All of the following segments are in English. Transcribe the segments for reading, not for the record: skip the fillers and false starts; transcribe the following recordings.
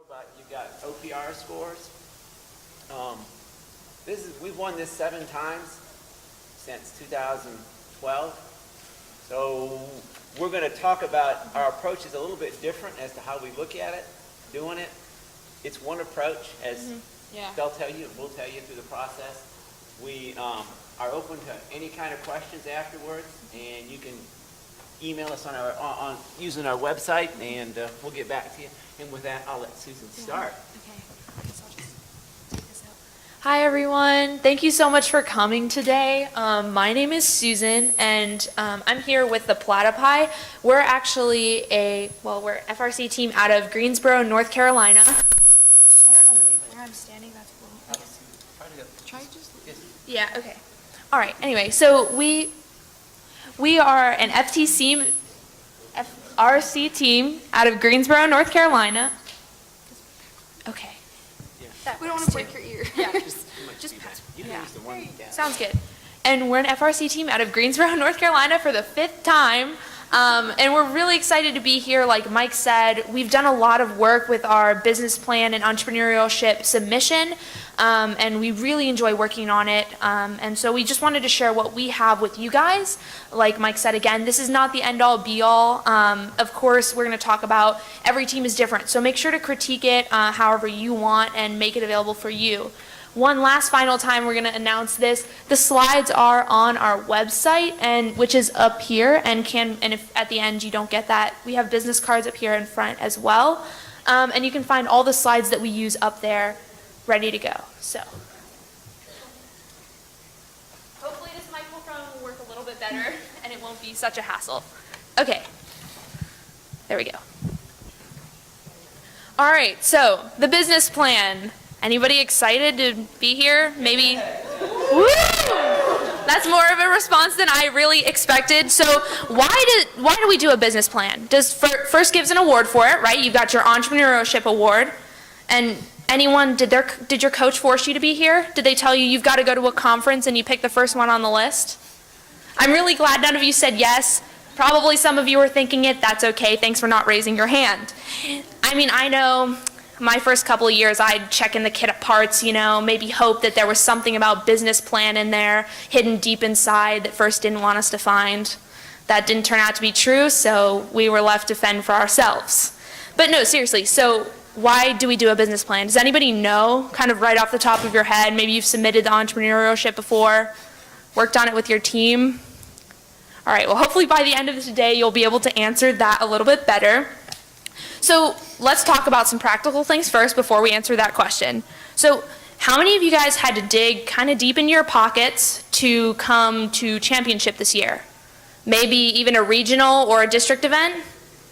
But you got OPR scores. We've won this 7 times since 2012. So we're going to talk about our approach is a little bit different as to how we look at it, doing it. It's one approach, as they'll tell you, we'll tell you through the process. We are open to any kind of questions afterwards, and you can email us on using our website, and we'll get back to you. And with that, I'll let Susan start. Okay. So I'll just take this out. Hi, everyone. Thank you so much for coming today. My name is Susan, and I'm here with the Platypi. We're actually we're an FRC team out of Greensboro, North Carolina. I don't know where I'm standing. That's cool. Try just. Yeah. Okay. All right. Anyway, so we are an FRC team out of Greensboro, North Carolina. Okay. Yeah. We don't want to break your ear. Yeah. Just pass. You can use the one. Sounds good. And we're an FRC team out of Greensboro, North Carolina for the 5th time. And we're really excited to be here. Like Mike said, we've done a lot of work with our business plan and entrepreneurship submission. And we really enjoy working on it. And so we just wanted to share what we have with you guys. Like Mike said, again, this is not the end-all be-all. Of course, we're going to talk about every team is different. So make sure to critique it however you want and make it available for you. One last final time we're going to announce this. The slides are on our website, and which is up here, and if at the end you don't get that, we have business cards up here in front as well. And you can find all the slides that we use up there ready to go. So hopefully this microphone will work a little bit better and it won't be such a hassle. Okay. There we go. All right, so the business plan. Anybody excited to be here? Maybe? Woo! That's more of a response than I really expected. So why do we do a business plan? First gives an award for it, right? You've got your entrepreneurship award. And anyone, did your coach force you to be here? Did they tell you you've got to go to a conference and you pick the first one on the list? I'm really glad none of you said yes. Probably some of you were thinking it. That's okay. Thanks for not raising your hand. I mean, I know my first couple of years, I'd check in the kit of parts, maybe hope that there was something about business plan in there hidden deep inside that first didn't want us to find. That didn't turn out to be true, so we were left to fend for ourselves. But no, seriously, so why do we do a business plan? Does anybody know, kind of right off the top of your head? Maybe you've submitted the entrepreneurship before, worked on it with your team. All right, well, hopefully by the end of today, you'll be able to answer that a little bit better. So let's talk about some practical things first before we answer that question. So how many of you guys had to dig kind of deep in your pockets to come to championship this year? Maybe even a regional or a district event?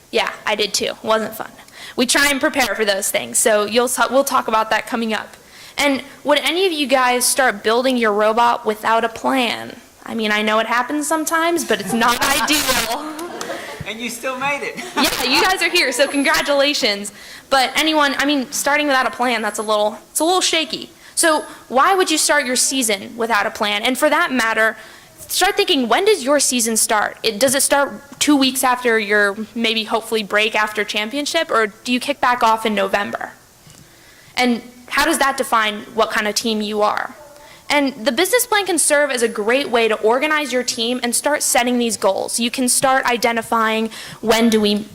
Yeah, I did too. It wasn't fun. We try and prepare for those things, so we'll talk about that coming up. And would any of you guys start building your robot without a plan? I mean, I know it happens sometimes, but it's not ideal. And you still made it. Yeah, you guys are here, so congratulations. But starting without a plan, it's a little shaky. So why would you start your season without a plan? And for that matter, start thinking, when does your season start? Does it start 2 weeks after your maybe hopefully break after championship, or do you kick back off in November? And how does that define what kind of team you are? And the business plan can serve as a great way to organize your team and start setting these goals. You can start identifying when do we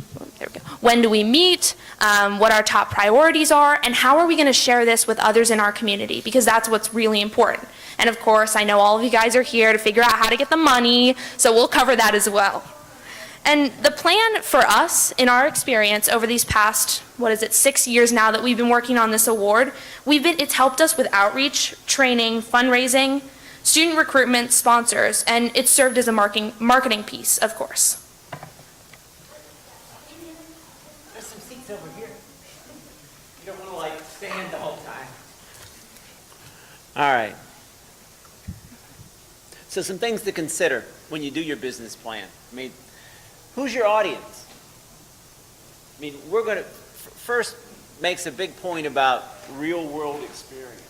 meet, what our top priorities are, and how are we going to share this with others in our community, because that's what's really important. And of course, I know all of you guys are here to figure out how to get the money, so we'll cover that as well. And the plan for us, in our experience over these past, 6 years now that we've been working on this award, it's helped us with outreach, training, fundraising, student recruitment, sponsors, and it's served as a marketing piece, of course. There's some seats over here. You don't want to stand the whole time. All right. So some things to consider when you do your business plan. Who's your audience? We're going to first makes a big point about real world experience.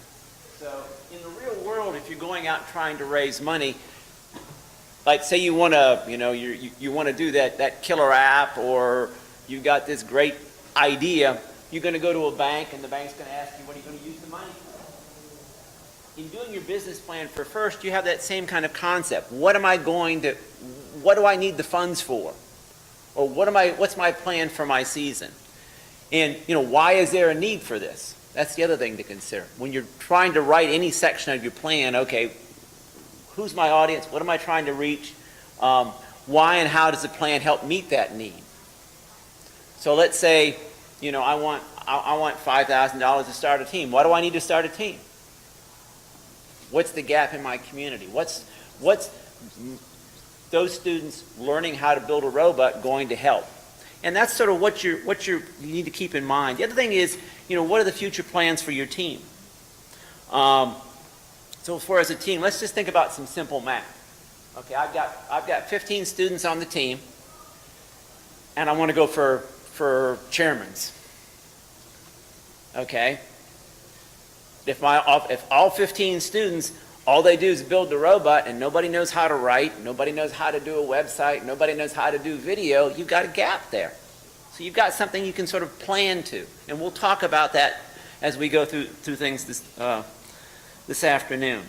So in the real world, if you're going out trying to raise money, like say you want to, you want to do that killer app, or you've got this great idea, you're going to go to a bank and the bank's going to ask you, what are you going to use the money for? In doing your business plan for first, you have that same kind of concept. What do I need the funds for? Or what's my plan for my season? And, why is there a need for this? That's the other thing to consider. When you're trying to write any section of your plan, okay, who's my audience? What am I trying to reach? Why and how does the plan help meet that need? So let's say, I want $5,000 to start a team. Why do I need to start a team? What's the gap in my community? What's those students learning how to build a robot going to help? And that's sort of what you need to keep in mind. The other thing is, what are the future plans for your team? So for as a team, let's just think about some simple math. Okay, I've got 15 students on the team, and I want to go for chairmans. Okay. If all 15 students, all they do is build the robot and nobody knows how to write, nobody knows how to do a website, nobody knows how to do video, you've got a gap there. So you've got something you can sort of plan to. And we'll talk about that as we go through things this afternoon.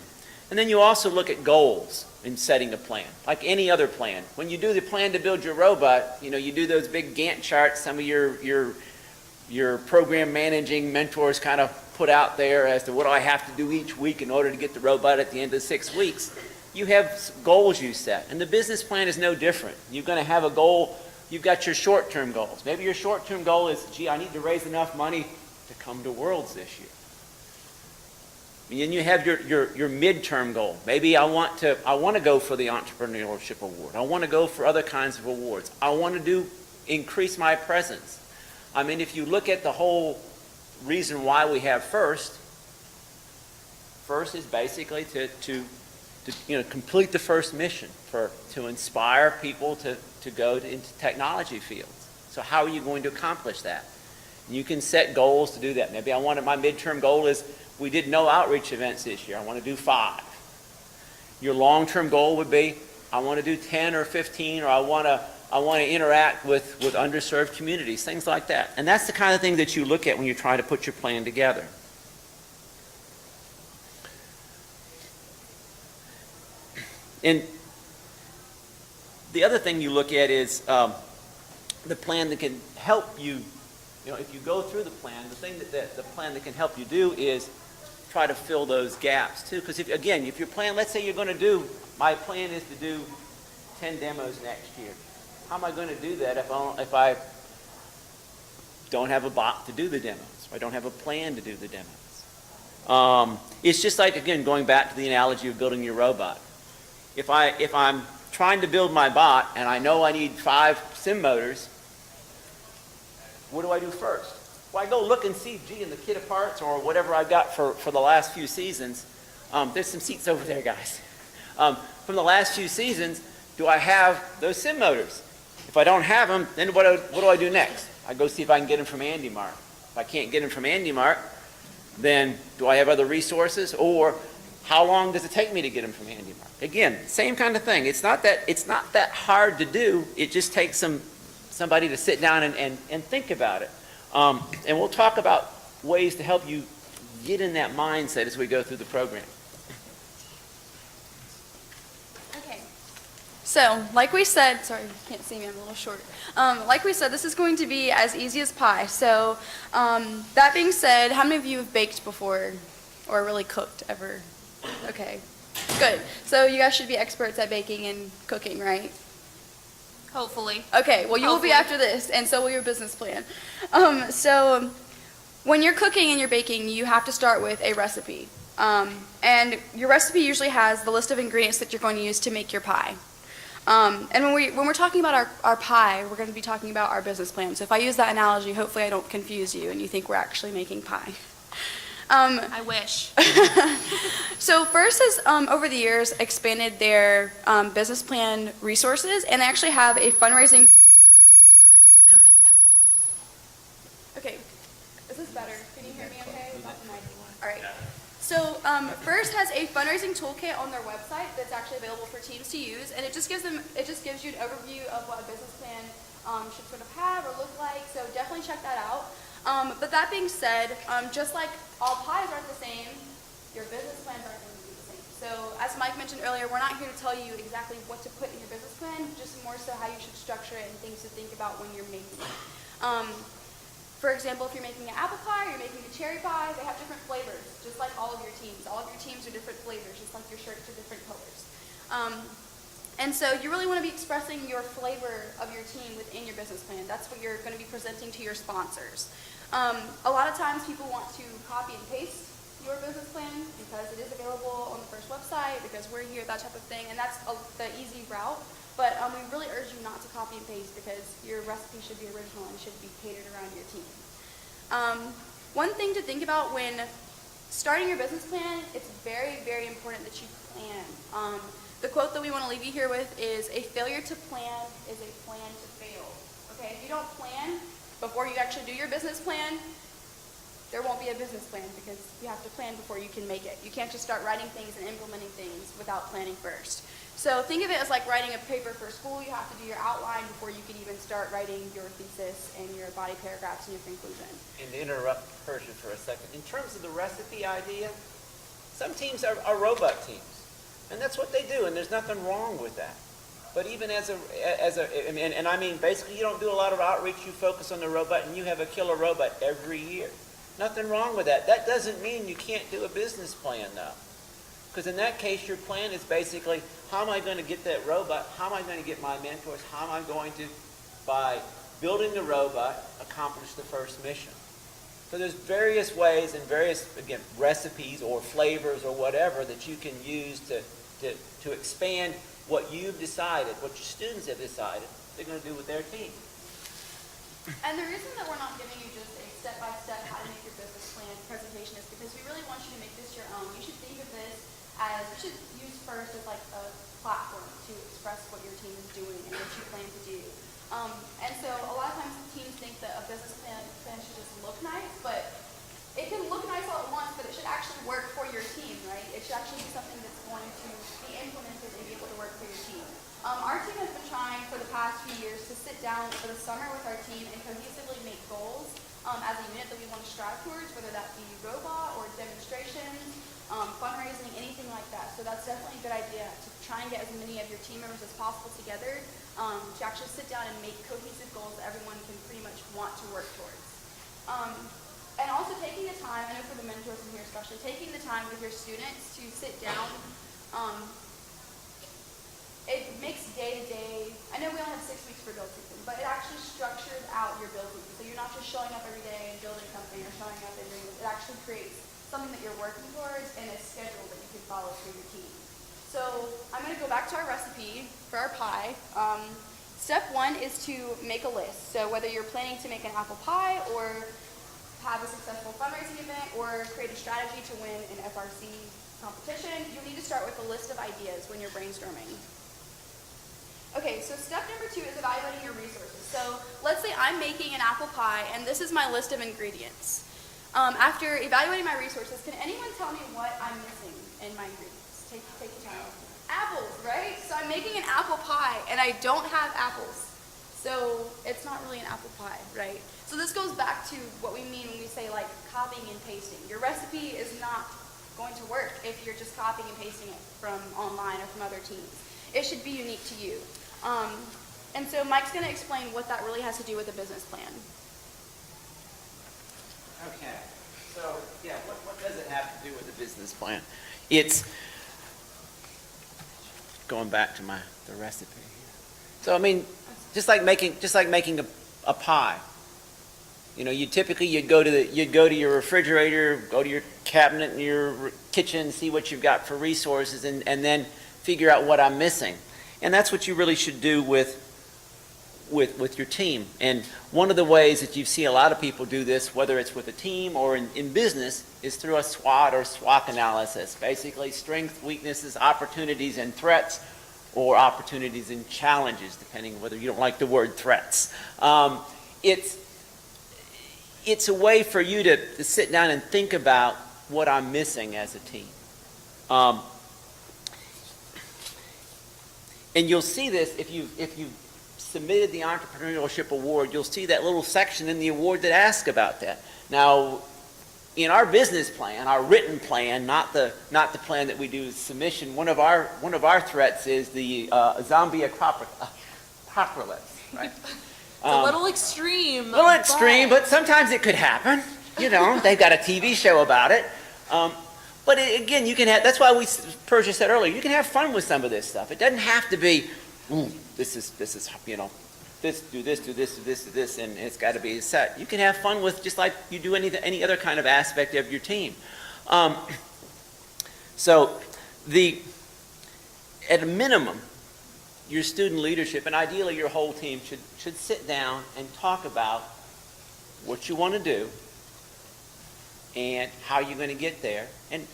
And then you also look at goals in setting a plan, like any other plan. When you do the plan to build your robot, you do those big Gantt charts some of your program managing mentors kind of put out there as to what do I have to do each week in order to get the robot at the end of 6 weeks. You have goals you set, and the business plan is no different. You're going to have a goal. You've got your short-term goals. Maybe your short-term goal is, I need to raise enough money to come to Worlds this year. And then you have your midterm goal. Maybe I want to go for the Entrepreneurship Award. I want to go for other kinds of awards. I want to increase my presence. I mean, if you look at the whole reason why we have FIRST is basically to complete the first mission, to inspire people to go into technology fields. So how are you going to accomplish that? You can set goals to do that. Maybe my midterm goal is, we did no outreach events this year. I want to do 5. Your long-term goal would be, I want to do 10 or 15, or I want to interact with underserved communities, things like that. And that's the kind of thing that you look at when you're trying to put your plan together. And the other thing you look at is the plan that can help you. If you go through the plan, the thing that the plan that can help you do is try to fill those gaps too. Because if your plan, let's say my plan is to do 10 demos next year. How am I going to do that if I don't have a bot to do the demos? If I don't have a plan to do the demos? It's just like, again, going back to the analogy of building your robot. If I'm trying to build my bot and I know I need 5 sim motors, what do I do first? Well, I go look and see, in the kit of parts or whatever I've got for the last few seasons. There's some seats over there, guys. From the last few seasons, do I have those sim motors? If I don't have them, then what do I do next? I go see if I can get them from Andy Mark. If I can't get them from Andy Mark, then do I have other resources? Or how long does it take me to get them from Andy Mark? Again, same kind of thing. It's not that hard to do. It just takes somebody to sit down and think about it. And we'll talk about ways to help you get in that mindset as we go through the program. Okay. So, like we said, sorry, you can't see me, I'm a little short. Like we said, this is going to be as easy as pie. So, that being said, how many of you have baked before or really cooked ever? Okay, good. So you guys should be experts at baking and cooking, right? Hopefully. Okay, well, you will be after this, and so will your business plan. So when you're cooking and you're baking, you have to start with a recipe. And your recipe usually has the list of ingredients that you're going to use to make your pie. And when we're talking about our pie, we're going to be talking about our business plan. So if I use that analogy, hopefully I don't confuse you and you think we're actually making pie. I wish. So FIRST has, over the years, expanded their business plan resources, and they actually have a fundraising... Okay, is this better? Can you hear me okay? All right. So FIRST has a fundraising toolkit on their website that's actually available for teams to use, and it just gives you an overview of what a business plan should sort of have or look like, so definitely check that out. But that being said, just like all pies aren't the same, your business plans aren't going to be the same. So as Mike mentioned earlier, we're not here to tell you exactly what to put in your business plan, just more so how you should structure it and things to think about when you're making it. For example, if you're making an apple pie or you're making a cherry pie, they have different flavors, just like all of your teams. All of your teams are different flavors, just like your shirts are different colors. And so you really want to be expressing your flavor of your team within your business plan. That's what you're going to be presenting to your sponsors. A lot of times people want to copy and paste your business plan because it is available on the first website, because we're here, that type of thing, and that's the easy route. But we really urge you not to copy and paste because your recipe should be original and should be catered around your team. One thing to think about when starting your business plan, it's very, very important that you plan. The quote that we want to leave you here with is, "A failure to plan is a plan to fail." Okay, if you don't plan before you actually do your business plan, there won't be a business plan because you have to plan before you can make it. You can't just start writing things and implementing things without planning first. So think of it as like writing a paper for school. You have to do your outline before you can even start writing your thesis and your body paragraphs and your conclusion. And to interrupt Persia for a second, in terms of the recipe idea, some teams are robot teams, and that's what they do, and there's nothing wrong with that. But even and I mean, basically, you don't do a lot of outreach. You focus on the robot, and you have a killer robot every year. Nothing wrong with that. That doesn't mean you can't do a business plan, though. Because in that case, your plan is basically, how am I going to get that robot? How am I going to get my mentors? How am I going to, by building the robot, accomplish the first mission? So there's various ways and various, again, recipes or flavors or whatever that you can use to expand what you've decided, what your students have decided they're going to do with their team. And the reason that we're not giving you just a step-by-step how to make your business plan presentation is because we really want you to make this your own. You should think of this as, you should use first as like a platform to express what your team is doing and what you plan to do. And so a lot of times teams think that a business plan should just look nice, but it can look nice all at once, but it should actually work for your team, right? It should actually be something that's going to be implemented and be able to work for your team. Our team has been trying for the past few years to sit down for the summer with our team and cohesively make goals as a unit that we want to strive towards, whether that be robot or demonstrations, fundraising, anything like that. So that's definitely a good idea to try and get as many of your team members as possible together to actually sit down and make cohesive goals that everyone can pretty much want to work towards. And also taking the time, I know for the mentors in here especially, taking the time with your students to sit down. It makes day-to-day, I know we only have 6 weeks for build season, but it actually structures out your build season. So you're not just showing up every day and building something or showing up and doing this. It actually creates something that you're working towards and a schedule that you can follow for your team. So I'm going to go back to our recipe for our pie. Step 1 is to make a list. So whether you're planning to make an apple pie or have a successful fundraising event or create a strategy to win an FRC competition, you need to start with a list of ideas when you're brainstorming. Okay, so step number 2 is evaluating your resources. So let's say I'm making an apple pie and this is my list of ingredients. After evaluating my resources, can anyone tell me what I'm missing in my ingredients? Take your time. Apples, right? So I'm making an apple pie and I don't have apples. So it's not really an apple pie, right? So this goes back to what we mean when we say like copying and pasting. Your recipe is not going to work if you're just copying and pasting it from online or from other teams. It should be unique to you. And so Mike's going to explain what that really has to do with a business plan. Okay. So, yeah, what does it have to do with a business plan? It's going back to the recipe here. So, I mean, just like making a pie. You know, you'd go to your refrigerator, go to your cabinet in your kitchen, see what you've got for resources, and then figure out what I'm missing. And that's what you really should do with your team. And one of the ways that you see a lot of people do this, whether it's with a team or in business, is through a SWOT or SWOC analysis. Basically, strengths, weaknesses, opportunities, and threats, or opportunities and challenges, depending whether you don't like the word threats. It's a way for you to sit down and think about what I'm missing as a team. And you'll see this if you've submitted the Entrepreneurship Award, you'll see that little section in the award that asks about that. Now, in our business plan, our written plan, not the plan that we do as submission, one of our threats is the zombie apocalypse, right? It's a little extreme. A little extreme, but sometimes it could happen. You know, they've got a TV show about it. But again, you can have, that's why Persia said earlier, you can have fun with some of this stuff. It doesn't have to be, this is, you know, do this, and it's got to be set. You can have fun with just like you do any other kind of aspect of your team. So at a minimum, your student leadership, and ideally your whole team, should sit down and talk about what you want to do and how you're going to get there, and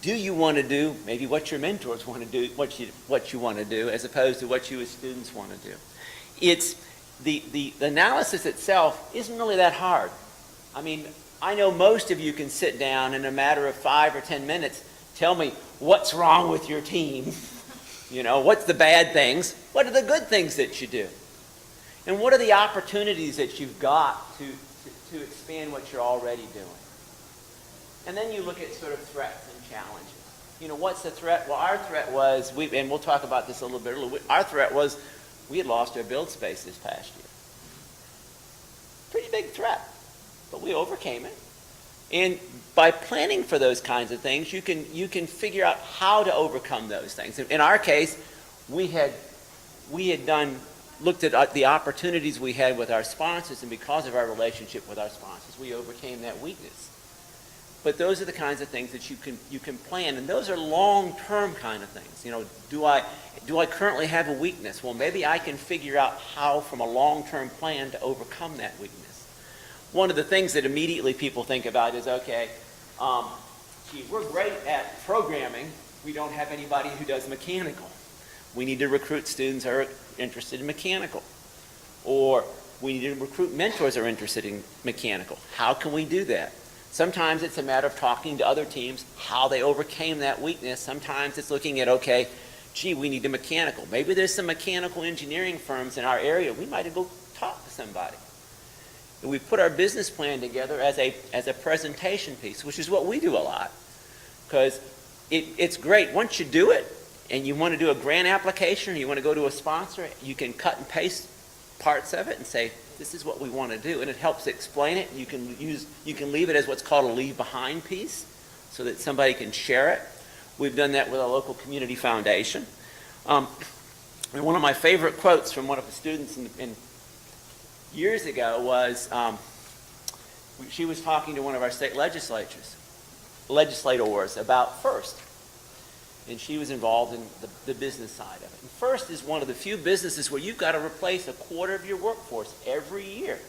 do you want to do maybe what your mentors want to do, what you want to do, as opposed to what you as students want to do. It's the analysis itself isn't really that hard. I mean, I know most of you can sit down in a matter of 5 or 10 minutes, tell me what's wrong with your team. You know, what's the bad things? What are the good things that you do? And what are the opportunities that you've got to expand what you're already doing? And then you look at sort of threats and challenges. You know, what's the threat? Well, our threat was, and we'll talk about this a little bit, our threat was we had lost our build space this past year. Pretty big threat, but we overcame it. And by planning for those kinds of things, you can figure out how to overcome those things. In our case, we had looked at the opportunities we had with our sponsors, and because of our relationship with our sponsors, we overcame that weakness. But those are the kinds of things that you can plan, and those are long-term kind of things. You know, do I currently have a weakness? Well, maybe I can figure out how, from a long-term plan, to overcome that weakness. One of the things that immediately people think about is, okay, gee, we're great at programming. We don't have anybody who does mechanical. We need to recruit students who are interested in mechanical. Or we need to recruit mentors who are interested in mechanical. How can we do that? Sometimes it's a matter of talking to other teams, how they overcame that weakness. Sometimes it's looking at, okay, gee, we need a mechanical. Maybe there's some mechanical engineering firms in our area. We might go talk to somebody. And we put our business plan together as a presentation piece, which is what we do a lot. Because it's great. Once you do it, and you want to do a grant application, or you want to go to a sponsor, you can cut and paste parts of it and say, this is what we want to do. And it helps explain it. You can leave it as what's called a leave behind piece, so that somebody can share it. We've done that with a local community foundation. And one of my favorite quotes from one of the students in years ago was, she was talking to one of our state legislators about FIRST. And she was involved in the business side of it. And FIRST is one of the few businesses where you've got to replace a quarter of your workforce every year.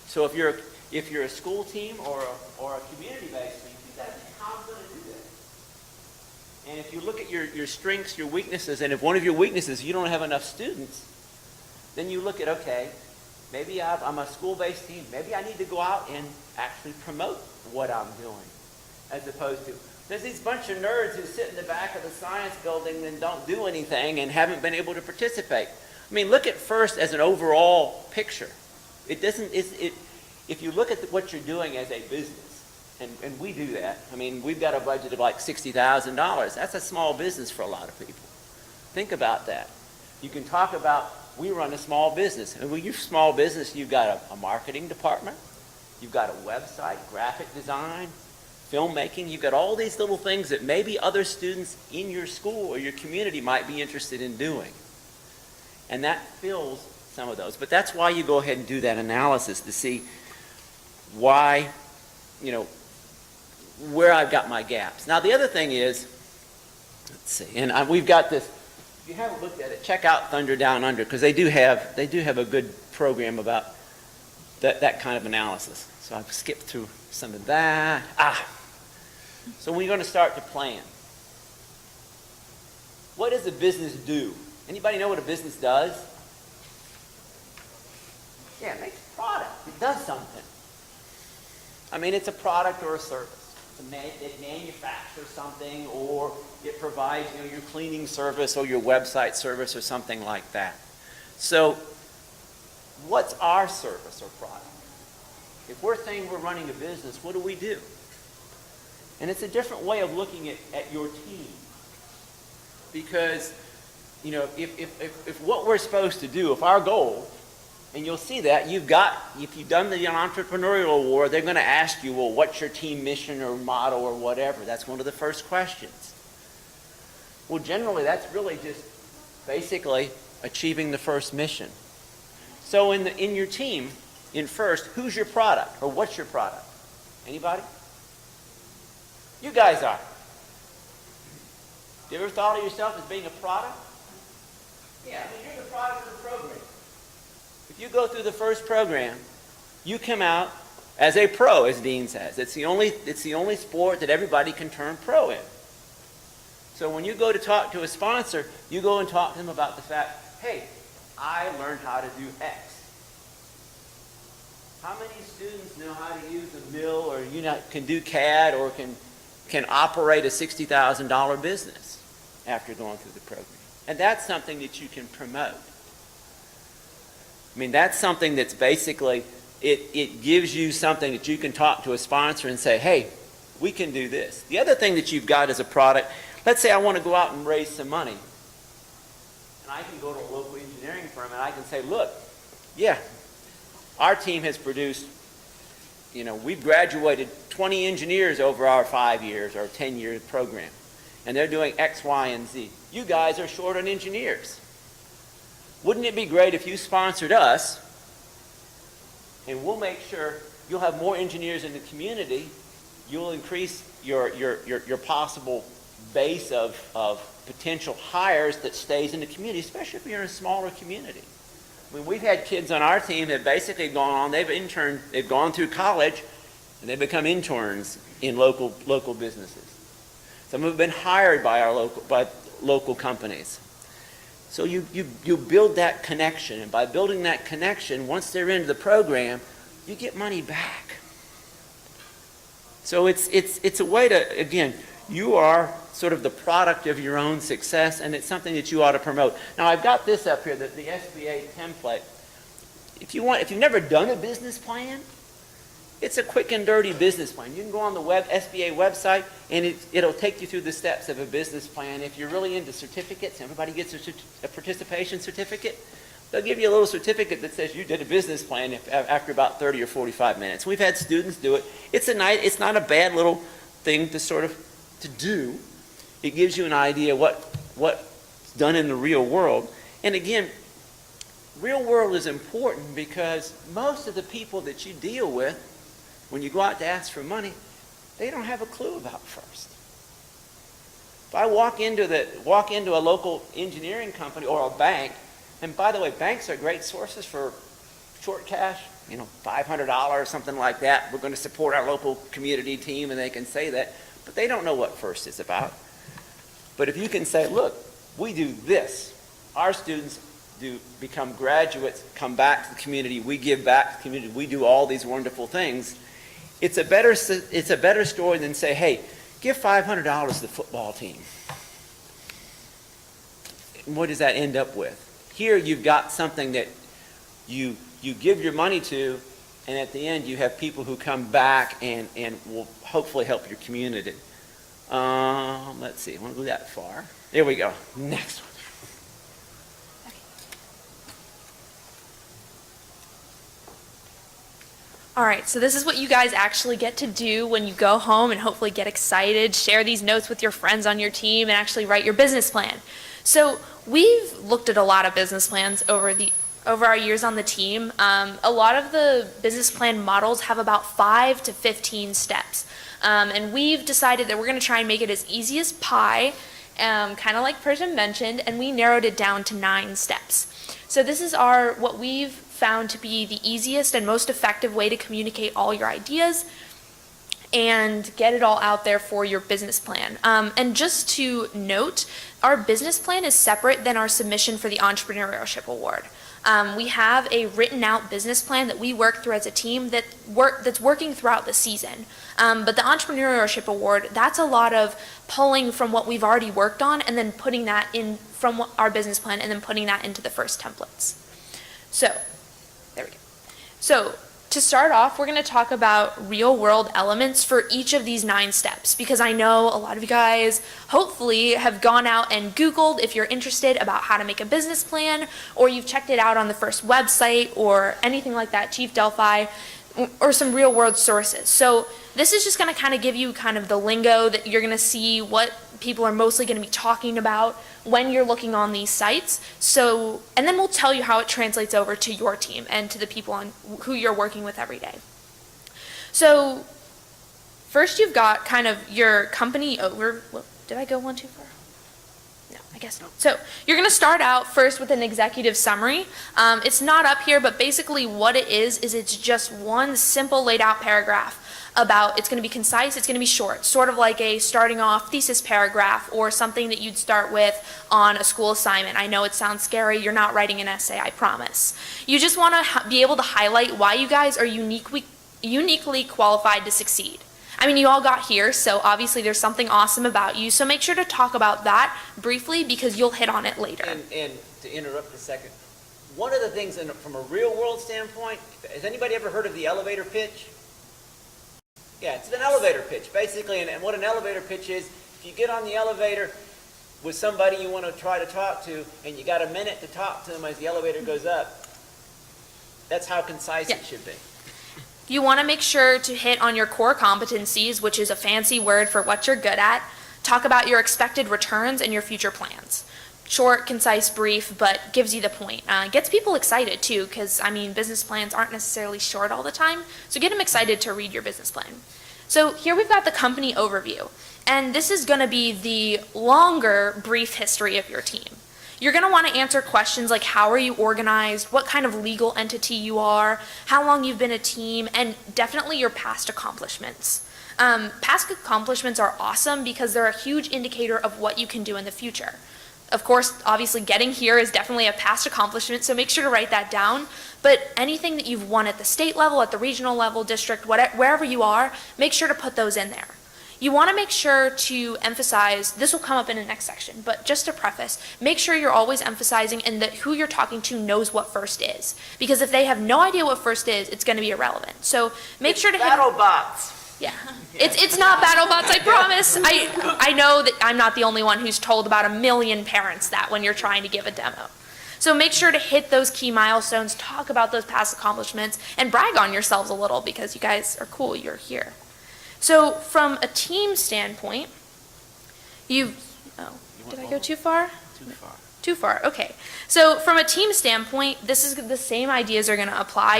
So if you're a school team or a community-based team, you've got to think, how am I going to do that? And if you look at your strengths, your weaknesses, and if one of your weaknesses, you don't have enough students, then you look at, okay, maybe I'm a school-based team. Maybe I need to go out and actually promote what I'm doing, as opposed to, there's these bunch of nerds who sit in the back of the science building and don't do anything and haven't been able to participate. I mean, look at FIRST as an overall picture. It doesn't, if you look at what you're doing as a business, and we do that, I mean, we've got a budget of like $60,000. That's a small business for a lot of people. Think about that. You can talk about, we run a small business. And when you're small business, you've got a marketing department, you've got a website, graphic design, filmmaking. You've got all these little things that maybe other students in your school or your community might be interested in doing. And that fills some of those. But that's why you go ahead and do that analysis to see why, you know, where I've got my gaps. Now, the other thing is, let's see, and we've got this, if you haven't looked at it, check out Thunder Down Under, because they do have a good program about that kind of analysis. So I've skipped through some of that. So we're going to start to plan. What does a business do? Anybody know what a business does? Yeah, it makes a product. It does something. I mean, it's a product or a service. it manufactures something, or it provides, your cleaning service or your website service or something like that. So what's our service or product? If we're saying we're running a business, what do we do? And it's a different way of looking at your team. Because, if what we're supposed to do, if our goal, and you'll see that, if you've done the entrepreneurial award, they're going to ask you, well, what's your team mission or motto or whatever? That's one of the first questions. Well, generally, that's really just basically achieving the first mission. So in your team, in first, who's your product, or what's your product? Anybody? You guys are. You ever thought of yourself as being a product? Yeah, you're the product of the program. If you go through the first program, you come out as a pro, as Dean says. It's the only sport that everybody can turn pro in. So when you go to talk to a sponsor, you go and talk to them about the fact, hey, I learned how to do X. How many students know how to use a mill, or can do CAD, or can operate a $60,000 business after going through the program? And that's something that you can promote. I mean, that's something that's basically, it gives you something that you can talk to a sponsor and say, hey, we can do this. The other thing that you've got as a product, let's say I want to go out and raise some money. And I can go to a local engineering firm and I can say, look, yeah, our team has produced, we've graduated 20 engineers over our 5 years or 10-year program. And they're doing X, Y, and Z. You guys are short on engineers. Wouldn't it be great if you sponsored us, and we'll make sure you'll have more engineers in the community, you'll increase your possible base of potential hires that stays in the community, especially if you're in a smaller community. I mean, we've had kids on our team that have basically they've gone through college, and they've become interns in local businesses. Some have been hired by local companies. So you build that connection, and by building that connection, once they're into the program, you get money back. So it's a way to, again, you are sort of the product of your own success, and it's something that you ought to promote. Now, I've got this up here, the SBA template. If you've never done a business plan, it's a quick and dirty business plan. You can go on the SBA website, and it'll take you through the steps of a business plan. If you're really into certificates, everybody gets a participation certificate. They'll give you a little certificate that says you did a business plan after about 30 or 45 minutes. We've had students do it. It's not a bad little thing to do. It gives you an idea what's done in the real world. And again, real world is important because most of the people that you deal with, when you go out to ask for money, they don't have a clue about first. If I walk into a local engineering company or a bank, and by the way, banks are great sources for short cash, $500, something like that. We're going to support our local community team, and they can say that, but they don't know what first is about. But if you can say, look, we do this. Our students become graduates, come back to the community, we give back to the community, we do all these wonderful things. It's a better story than say, hey, give $500 to the football team. And what does that end up with? Here you've got something that you give your money to, and at the end you have people who come back and will hopefully help your community. Let's see, I won't go that far. There we go. Next one. All right, so this is what you guys actually get to do when you go home and hopefully get excited, share these notes with your friends on your team, and actually write your business plan. So we've looked at a lot of business plans over our years on the team. A lot of the business plan models have about 5 to 15 steps. And we've decided that we're going to try and make it as easy as pie, kind of like Persian mentioned, and we narrowed it down to 9 steps. So this is what we've found to be the easiest and most effective way to communicate all your ideas and get it all out there for your business plan. And just to note, our business plan is separate than our submission for the Entrepreneurship Award. We have a written out business plan that we work through as a team that's working throughout the season. But the Entrepreneurship Award, that's a lot of pulling from what we've already worked on and then putting that in from our business plan and then putting that into the first templates. So, there we go. So, to start off, we're going to talk about real world elements for each of these 9 steps, because I know a lot of you guys hopefully have gone out and Googled if you're interested about how to make a business plan, or you've checked it out on the first website or anything like that, Chief Delphi, or some real world sources. So this is just going to kind of give you kind of the lingo that you're going to see what people are mostly going to be talking about when you're looking on these sites. So, and then we'll tell you how it translates over to your team and to the people on who you're working with every day. So first you've got kind of your company over, well, did I go one too far? No, I guess not. So you're going to start out first with an executive summary. It's not up here, but basically what it is it's just one simple laid out paragraph about, it's going to be concise, it's going to be short, sort of like a starting off thesis paragraph or something that you'd start with on a school assignment. I know it sounds scary, you're not writing an essay, I promise. You just want to be able to highlight why you guys are uniquely qualified to succeed. I mean, you all got here, so obviously there's something awesome about you, so make sure to talk about that briefly because you'll hit on it later. And to interrupt a second, one of the things from a real world standpoint, has anybody ever heard of the elevator pitch? Yeah, it's an elevator pitch, basically, and what an elevator pitch is, if you get on the elevator with somebody you want to try to talk to, and you got a minute to talk to them as the elevator goes up, that's how concise it should be. You want to make sure to hit on your core competencies, which is a fancy word for what you're good at. Talk about your expected returns and your future plans. Short, concise, brief, but gives you the point. Gets people excited too, because I mean, business plans aren't necessarily short all the time, so get them excited to read your business plan. So here we've got the company overview, and this is going to be the longer, brief history of your team. You're going to want to answer questions like how are you organized, what kind of legal entity you are, how long you've been a team, and definitely your past accomplishments. Past accomplishments are awesome because they're a huge indicator of what you can do in the future. Of course, obviously getting here is definitely a past accomplishment, so make sure to write that down. But anything that you've won at the state level, at the regional level, district, whatever, wherever you are, make sure to put those in there. You want to make sure to emphasize, this will come up in the next section, but just to preface, make sure you're always emphasizing and that who you're talking to knows what FIRST is. Because if they have no idea what FIRST is, it's going to be irrelevant. So make sure to hit... BattleBots. Yeah, it's not BattleBots, I promise. I know that I'm not the only one who's told about 1 million parents that when you're trying to give a demo. So make sure to hit those key milestones, talk about those past accomplishments, and brag on yourselves a little because you guys are cool, you're here. So from a team standpoint, did I go too far? Too far. Too far, okay. So from a team standpoint, this is the same ideas are gonna apply.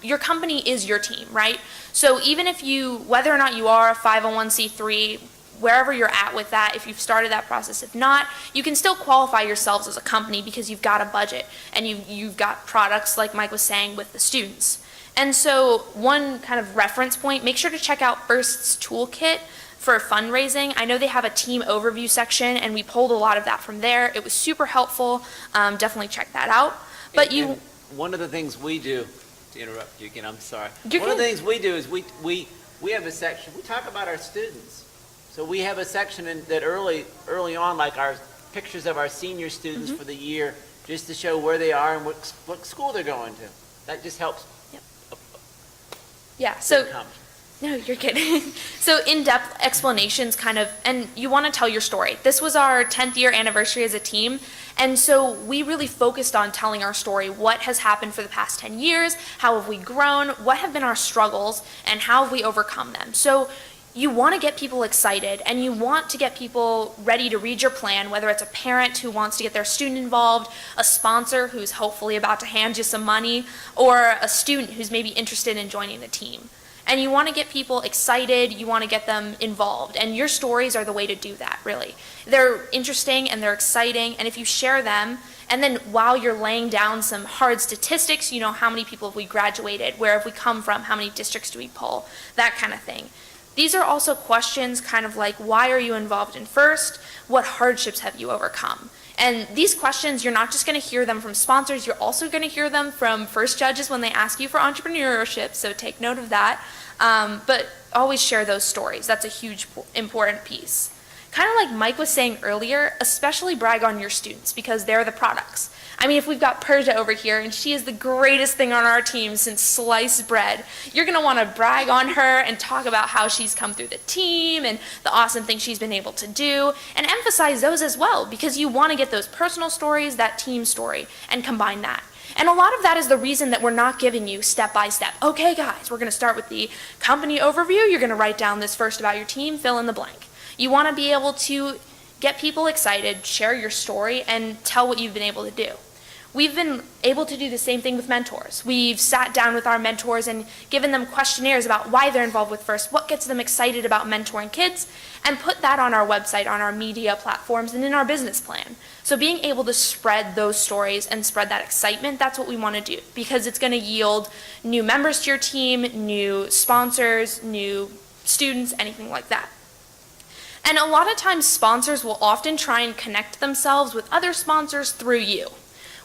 Your company is your team, right? So even if whether or not you are a 501c3, wherever you're at with that, if you've started that process, if not, you can still qualify yourselves as a company because you've got a budget and you've got products like Mike was saying with the students. And so one kind of reference point, make sure to check out FIRST's toolkit for fundraising. I know they have a team overview section and we pulled a lot of that from there. It was super helpful. Definitely check that out. But and one of the things we do, to interrupt you again, I'm sorry. One of the things we do is we have a section, we talk about our students. So we have a section that early on, like our pictures of our senior students for the year, just to show where they are and what school they're going to. That just helps. Yep. Yeah, so... No, you're kidding. So in-depth explanations kind of, and you want to tell your story. This was our 10th year anniversary as a team, and so we really focused on telling our story. What has happened for the past 10 years? How have we grown? What have been our struggles? And how have we overcome them? So you want to get people excited, and you want to get people ready to read your plan, whether it's a parent who wants to get their student involved, a sponsor who's hopefully about to hand you some money, or a student who's maybe interested in joining the team. And you want to get people excited, you want to get them involved, and your stories are the way to do that, really. They're interesting and they're exciting, and if you share them, and then while you're laying down some hard statistics, you know, how many people have we graduated, where have we come from, how many districts do we pull, that kind of thing. These are also questions kind of like, why are you involved in FIRST? What hardships have you overcome? And these questions, you're not just going to hear them from sponsors, you're also going to hear them from first judges when they ask you for entrepreneurship, so take note of that. But always share those stories. That's a huge, important piece. Kind of like Mike was saying earlier, especially brag on your students because they're the products. I mean, if we've got Persia over here and she is the greatest thing on our team since sliced bread, you're going to want to brag on her and talk about how she's come through the team and the awesome things she's been able to do, and emphasize those as well because you want to get those personal stories, that team story, and combine that. And a lot of that is the reason that we're not giving you step by step. Okay, guys, we're going to start with the company overview. You're going to write down this first about your team, fill in the blank. You want to be able to get people excited, share your story, and tell what you've been able to do. We've been able to do the same thing with mentors. We've sat down with our mentors and given them questionnaires about why they're involved with FIRST, what gets them excited about mentoring kids, and put that on our website, on our media platforms, and in our business plan. So being able to spread those stories and spread that excitement, that's what we want to do because it's going to yield new members to your team, new sponsors, new students, anything like that. And a lot of times sponsors will often try and connect themselves with other sponsors through you.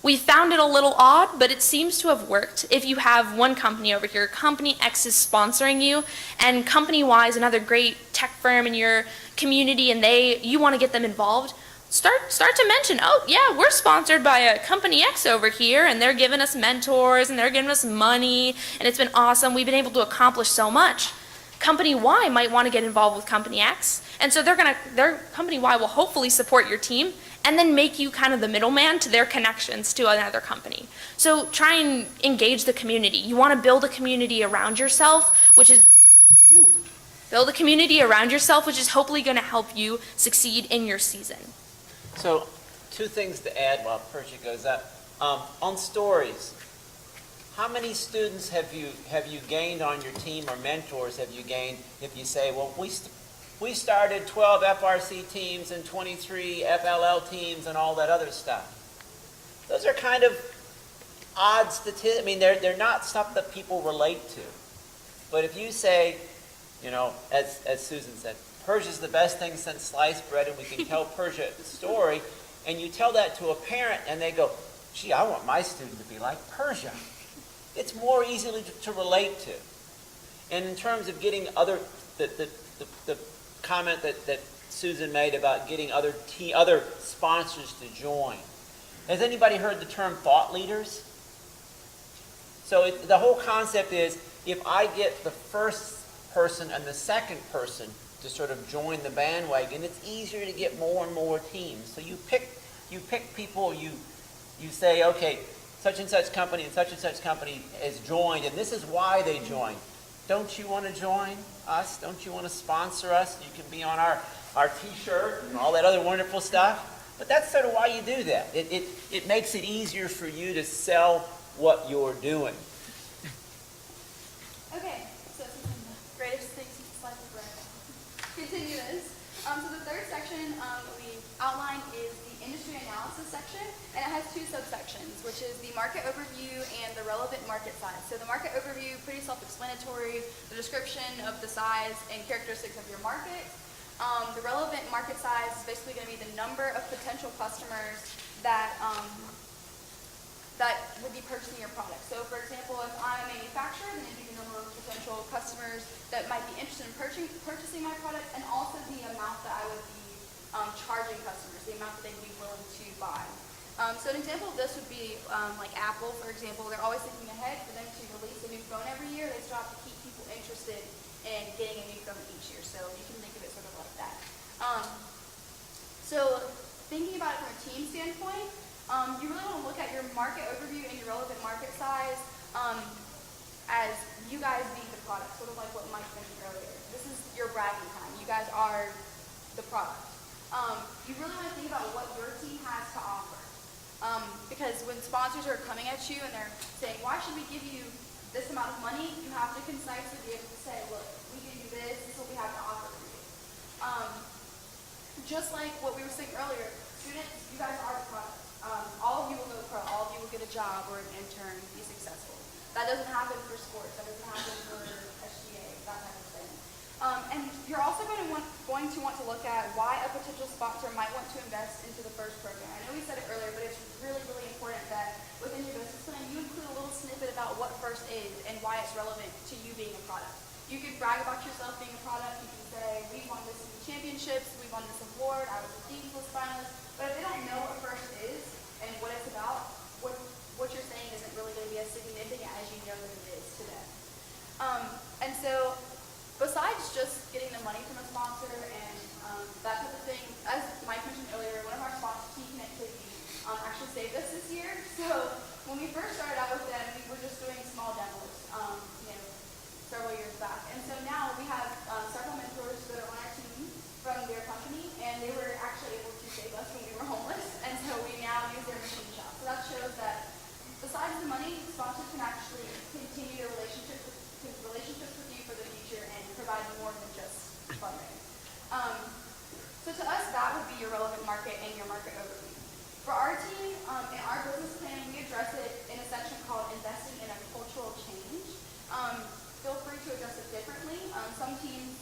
We found it a little odd, but it seems to have worked. If you have one company over here, Company X is sponsoring you, and Company Y is another great tech firm in your community, and you want to get them involved, start to mention, oh yeah, we're sponsored by a Company X over here, and they're giving us mentors, and they're giving us money, and it's been awesome. We've been able to accomplish so much. Company Y might want to get involved with Company X, and so their Company Y will hopefully support your team and then make you kind of the middleman to their connections to another company. So try and engage the community. You want to build a community around yourself, which is hopefully going to help you succeed in your season. So, two things to add while Persia goes up. On stories, how many students have you gained on your team or mentors have you gained if you say, well, we started 12 FRC teams and 23 FLL teams and all that other stuff? Those are kind of odd statistics. I mean, they're not stuff that people relate to. But if you say, you know, as Susan said, Persia's the best thing since sliced bread, and we can tell Persia a story, and you tell that to a parent, and they go, gee, I want my student to be like Persia. It's more easily to relate to. And in terms of getting the comment that Susan made about getting other sponsors to join. Has anybody heard the term thought leaders? So the whole concept is if I get the first person and the second person to sort of join the bandwagon, it's easier to get more and more teams. So you pick people, you say, okay, such and such company and such company has joined, and this is why they joined. Don't you want to join us? Don't you want to sponsor us? You can be on our T-shirt and all that other wonderful stuff. But that's sort of why you do that. It makes it easier for you to sell what you're doing. Okay, so greatest things since sliced bread. Continue this. So the third section we outlined is the industry analysis section, and it has two subsections, which is the market overview and the relevant market size. So the market overview, pretty self-explanatory, the description of the size and characteristics of your market. The relevant market size is basically going to be the number of potential customers that would be purchasing your product. So for example, if I'm a manufacturer, then it'd be the number of potential customers that might be interested in purchasing my product, and also the amount that I would be charging customers, the amount that they'd be willing to buy. So an example of this would be like Apple, for example. They're always thinking ahead. For them to release a new phone every year, they still have to keep people interested in getting a new phone each year. So you can think of it sort of like that. So thinking about it from a team standpoint, you really want to look at your market overview and your relevant market size as you guys being the product, sort of like what Mike mentioned earlier. This is your bragging time. You guys are the product. You really want to think about what your team has to offer. Because when sponsors are coming at you and they're saying, why should we give you this amount of money, you have to concisely be able to say, look, we give you this is what we have to offer for you. Just like what we were saying earlier, students, you guys are the product. All of you will go pro, all of you will get a job or an intern, be successful. That doesn't happen for sports, that doesn't happen for SGA, that type of thing. And you're also going to want to look at why a potential sponsor might want to invest into the FIRST program. I know we said it earlier, but it's really, really important that within your business plan, you include a little snippet about what FIRST is and why it's relevant to you being a product. You could brag about yourself being a product. You can say, we won this in championships, we won this award, I was a Dean's List finalist. But if they don't know what FIRST is and what it's about, what you're saying isn't really going to be as significant as you know that it is to them. And so, besides just getting the money from a sponsor and that type of thing, as Mike mentioned earlier, one of our sponsors, T Connectivity, actually saved us this year. So when we first started out with them, we were just doing small demos, several years back. And so now we have several mentors that are on our team from their company, and they were actually able to save us when we were homeless. And so we now use their machine shop. So that shows that besides the money, sponsors can actually continue their relationships with you for the future and provide more than just funding. So to us, that would be your relevant market and your market overview. For our team, in our business plan, we address it in a section called Investing in a Cultural Change. Feel free to address it differently. Some teams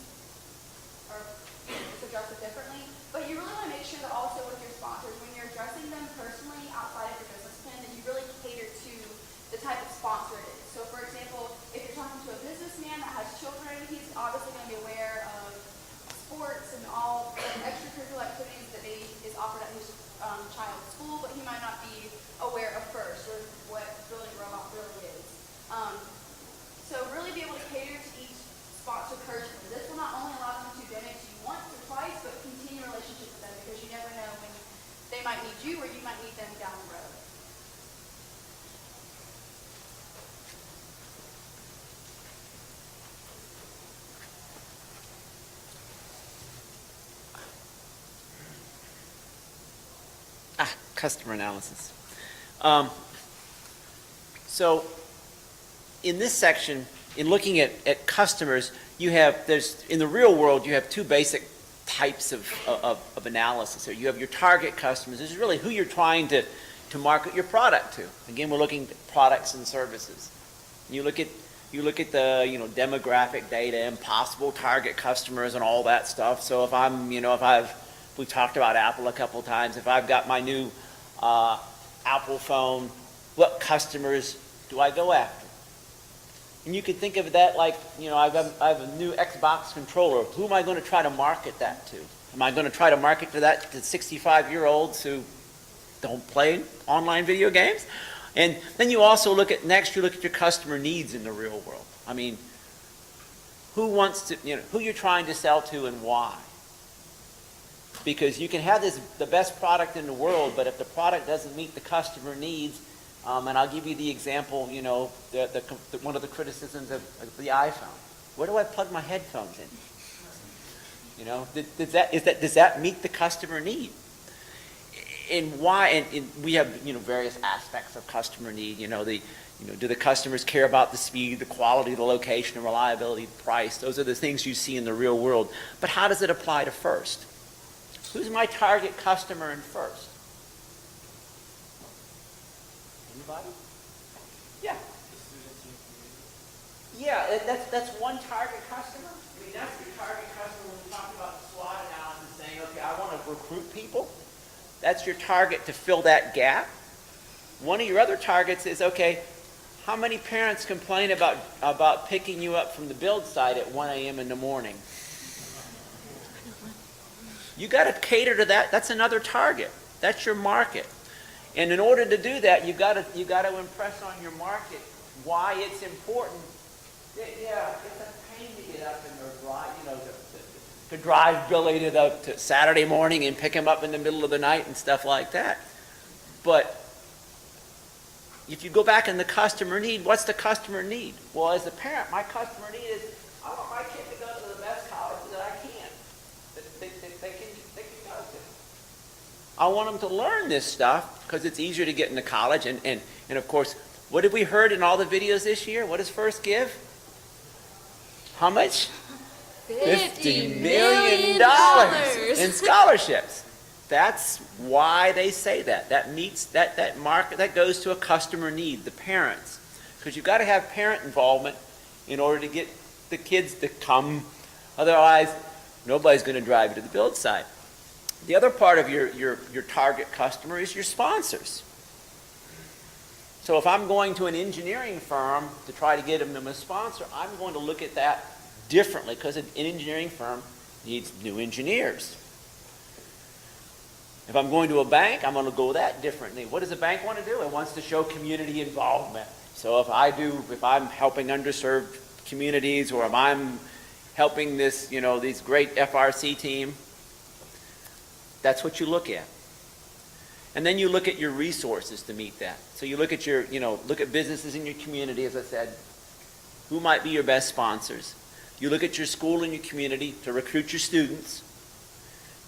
address it differently, but you really want to make sure that also with your sponsors, when you're addressing them personally outside of your business plan, that you really cater to the type of sponsor it is. So for example, if you're talking to a businessman that has children, he's obviously going to be aware of sports and all the extracurricular activities that is offered at his child's school, but he might not be aware of FIRST or what building a robot really is. So really be able to cater to each sponsor personally. This will not only allow them to donate to you once or twice, but continue a relationship with them because you never know when they might need you or you might need them down the road. Customer analysis. So in this section, in looking at customers, in the real world, you have two basic types of analysis. So you have your target customers. This is really who you're trying to market your product to. Again, we're looking at products and services. You look at the demographic data and possible target customers and all that stuff. So if we've talked about Apple a couple of times. If I've got my new Apple phone, what customers do I go after? And you could think of that like, I have a new Xbox controller. Who am I going to try to market that to? Am I going to try to market to 65-year-olds who don't play online video games? And then you also look at your customer needs in the real world. I mean, who you're trying to sell to and why? Because you can have the best product in the world, but if the product doesn't meet the customer needs, and I'll give you the example, one of the criticisms of the iPhone. Where do I plug my headphones in? Does that meet the customer need? And why? And we have various aspects of customer need. Do the customers care about the speed, the quality, the location, the reliability, the price? Those are the things you see in the real world. But how does it apply to FIRST? Who's my target customer in FIRST? Anybody? Yeah. Yeah, that's one target customer. I mean, that's the target customer when we talk about the SWOT analysis, saying, okay, I want to recruit people. That's your target to fill that gap. One of your other targets is, okay, how many parents complain about picking you up from the build site at 1 a.m. in the morning? You got to cater to that. That's another target. That's your market. And in order to do that, you got to impress on your market why it's important. Yeah, it's a pain to get up and drive, to drive Billy to Saturday morning and pick him up in the middle of the night and stuff like that. But if you go back in the customer need, what's the customer need? Well, as a parent, my customer need is, I want my kid to go to the best college that I can. They can go to. I want them to learn this stuff because it's easier to get into college. And of course, what have we heard in all the videos this year? What does FIRST give? How much? $50 million in scholarships. That's why they say that. That meets that market, that goes to a customer need, the parents. Because you've got to have parent involvement in order to get the kids to come Otherwise, nobody's going to drive you to the build site. The other part of your target customer is your sponsors. So if I'm going to an engineering firm to try to get them a sponsor, I'm going to look at that differently because an engineering firm needs new engineers. If I'm going to a bank, I'm going to go that differently. What does a bank want to do? It wants to show community involvement. So if I'm helping underserved communities, or if I'm helping these great FRC team, that's what you look at. And then you look at your resources to meet that. So you look at look at businesses in your community, as I said, who might be your best sponsors. You look at your school and your community to recruit your students.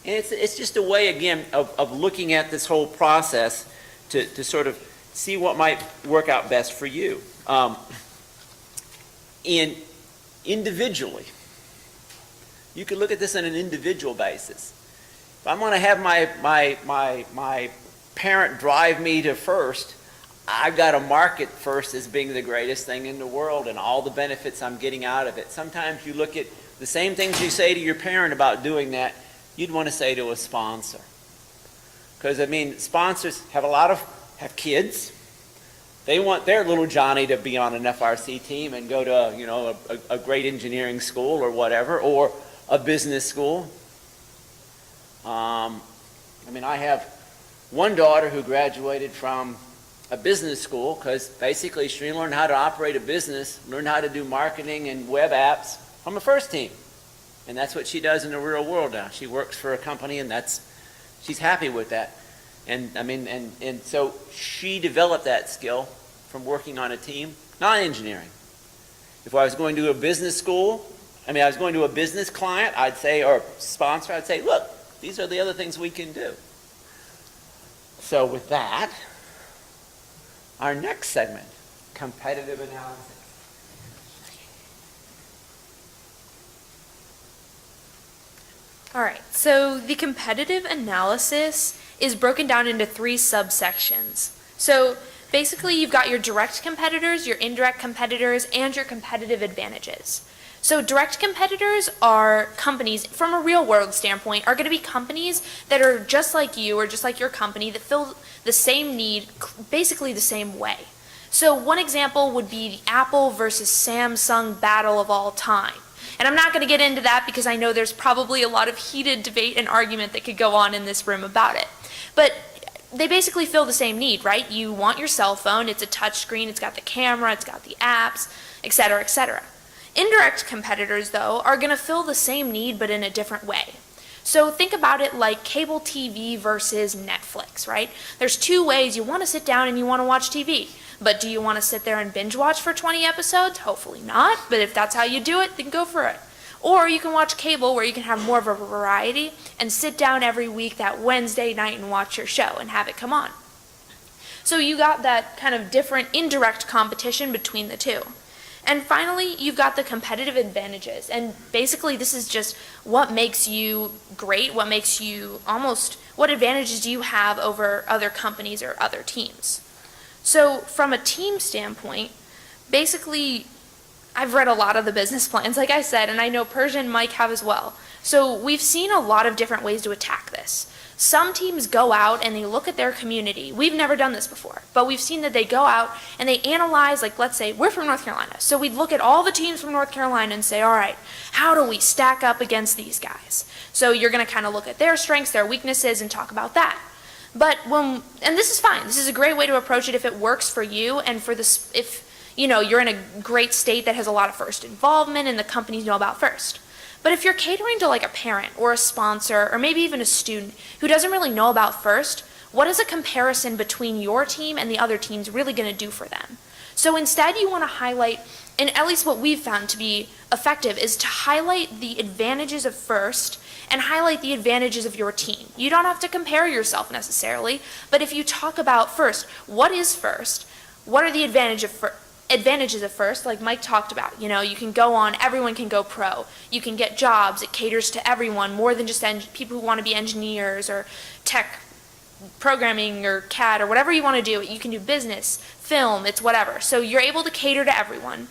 And it's just a way, again, of looking at this whole process to sort of see what might work out best for you. Individually, you can look at this on an individual basis. If I'm going to have my parent drive me to first, I've got to market first as being the greatest thing in the world and all the benefits I'm getting out of it. Sometimes you look at the same things you say to your parent about doing that, you'd want to say to a sponsor. Because, sponsors have kids. They want their little Johnny to be on an FRC team and go to, a great engineering school or whatever, or a business school. I have one daughter who graduated from a business school because basically she learned how to operate a business, learned how to do marketing and web apps from the first team. And that's what she does in the real world now. She works for a company and she's happy with that. And so she developed that skill from working on a team, not engineering. If I was going to a business school, I was going to a business client, or sponsor, I'd say, look, these are the other things we can do. So with that, our next segment, competitive analysis. All right, so the competitive analysis is broken down into 3 subsections. So basically you've got your direct competitors, your indirect competitors, and your competitive advantages. So direct competitors are companies, from a real world standpoint, are going to be companies that are just like you or just like your company that fill the same need basically the same way. So one example would be the Apple versus Samsung battle of all time. And I'm not going to get into that because I know there's probably a lot of heated debate and argument that could go on in this room about it. But they basically fill the same need, right? You want your cell phone, it's a touch screen, it's got the camera, it's got the apps, etc., etc. Indirect competitors, though, are going to fill the same need but in a different way. So think about it like cable TV versus Netflix, right? There's 2 ways you want to sit down and you want to watch TV. But do you want to sit there and binge watch for 20 episodes? Hopefully not, but if that's how you do it, then go for it. Or you can watch cable where you can have more of a variety and sit down every week that Wednesday night and watch your show and have it come on. So you got that kind of different indirect competition between the 2. And finally, you've got the competitive advantages. And basically, this is just what makes you great, what advantages do you have over other companies or other teams. So from a team standpoint, basically, I've read a lot of the business plans, like I said, and I know Persia and Mike have as well. So we've seen a lot of different ways to attack this. Some teams go out and they look at their community. We've never done this before, but we've seen that they go out and they analyze, like let's say we're from North Carolina. So we'd look at all the teams from North Carolina and say, all right, how do we stack up against these guys? So you're going to kind of look at their strengths, their weaknesses, and talk about that. And this is fine. This is a great way to approach it if it works for you and for this, if you're in a great state that has a lot of first involvement and the companies know about first. But if you're catering to like a parent or a sponsor or maybe even a student who doesn't really know about first, what is a comparison between your team and the other teams really going to do for them? So instead you want to highlight, and at least what we've found to be effective is to highlight the advantages of first and highlight the advantages of your team. You don't have to compare yourself necessarily, but if you talk about first, what is first? What are the advantages of first, like Mike talked about? You can go on, everyone can go pro. You can get jobs, it caters to everyone, more than just people who want to be engineers or tech programming or CAD or whatever you want to do. You can do business, film, it's whatever. So you're able to cater to everyone.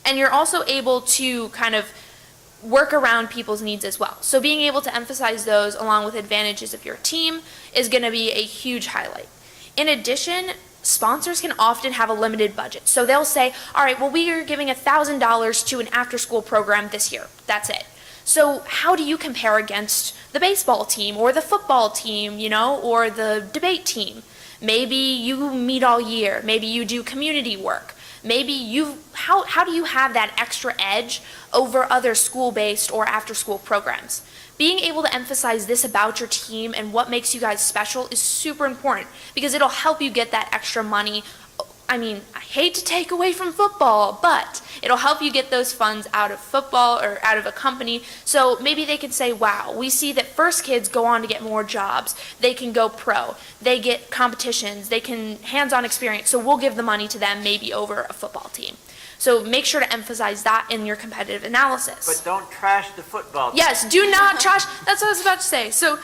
And you're also able to kind of work around people's needs as well. So being able to emphasize those along with advantages of your team is going to be a huge highlight. In addition, sponsors can often have a limited budget. So they'll say, all right, well, we are giving $1,000 to an after-school program this year. That's it. So how do you compare against the baseball team or the football team, or the debate team? Maybe you meet all year. Maybe you do community work. Maybe how do you have that extra edge over other school-based or after-school programs? Being able to emphasize this about your team and what makes you guys special is super important because it'll help you get that extra money. I mean, I hate to take away from football, but it'll help you get those funds out of football or out of a company. So maybe they can say, wow, we see that first kids go on to get more jobs. They can go pro. They get competitions. They can hands-on experience. So we'll give the money to them maybe over a football team. So make sure to emphasize that in your competitive analysis. But don't trash the football team. Yes, do not trash. That's what I was about to say. So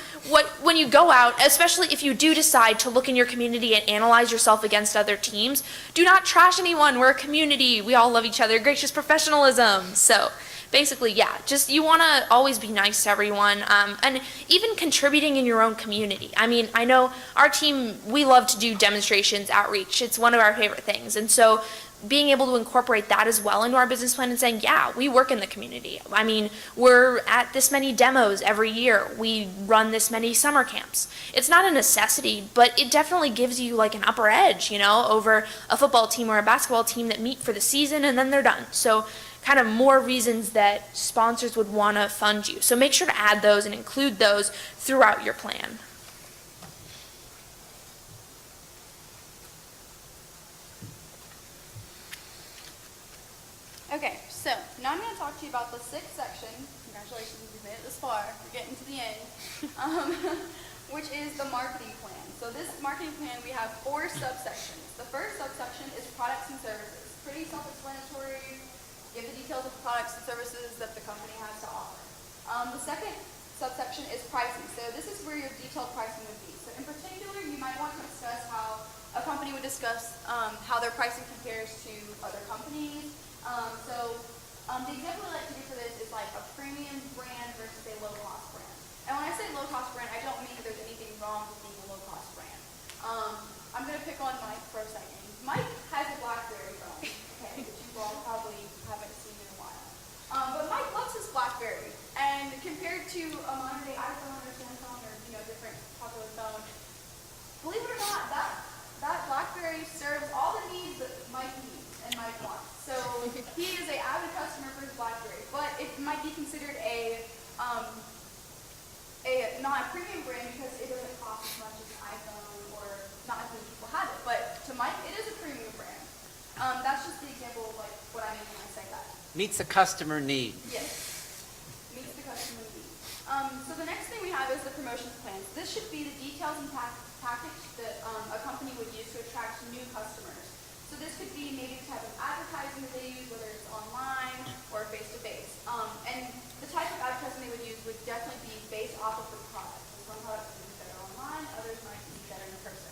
when you go out, especially if you do decide to look in your community and analyze yourself against other teams, do not trash anyone. We're a community. We all love each other. Gracious professionalism. So basically, yeah, just you want to always be nice to everyone, and even contributing in your own community. I mean, I know our team, we love to do demonstrations, outreach. It's one of our favorite things. And so being able to incorporate that as well into our business plan and saying, yeah, we work in the community. I mean, we're at this many demos every year. We run this many summer camps. It's not a necessity, but it definitely gives you like an upper edge, over a football team or a basketball team that meet for the season and then they're done. So kind of more reasons that sponsors would want to fund you. So make sure to add those and include those throughout your plan. Okay, so now I'm going to talk to you about the sixth section. Congratulations, you've made it this far. We're getting to the end, which is the marketing plan. So this marketing plan, we have 4 subsections. The first subsection is products and services. Pretty self-explanatory. Give the details of the products and services that the company has to offer. The second subsection is pricing. So this is where your detailed pricing would be. So in particular, you might want to discuss how a company would discuss how their pricing compares to other companies. The example I like to do for this is like a premium brand versus a low-cost brand. And when I say low-cost brand, I don't mean that there's anything wrong with being a low-cost brand. I'm going to pick on Mike for a second. Mike has a BlackBerry phone, okay, which you all probably haven't seen in a while. But Mike loves his BlackBerry. And compared to a modern-day iPhone or Samsung or different popular phone, believe it or not, that BlackBerry serves all the needs that Mike needs and Mike wants. So he is an avid customer for his BlackBerry, but it might be considered not a premium brand because it doesn't cost as much as an iPhone or not as many people have it. But to Mike, it is a premium brand. That's just the example of like what I mean when I say that. Meets a customer need. Yes, meets the customer need. So the next thing we have is the promotions plan. This should be the details and tactics that a company would use to attract new customers. So this could be maybe the type of advertising that they use, whether it's online or face-to-face. And the type of advertising they would use would definitely be based off of the product. So some products would be better online, others might be better in person.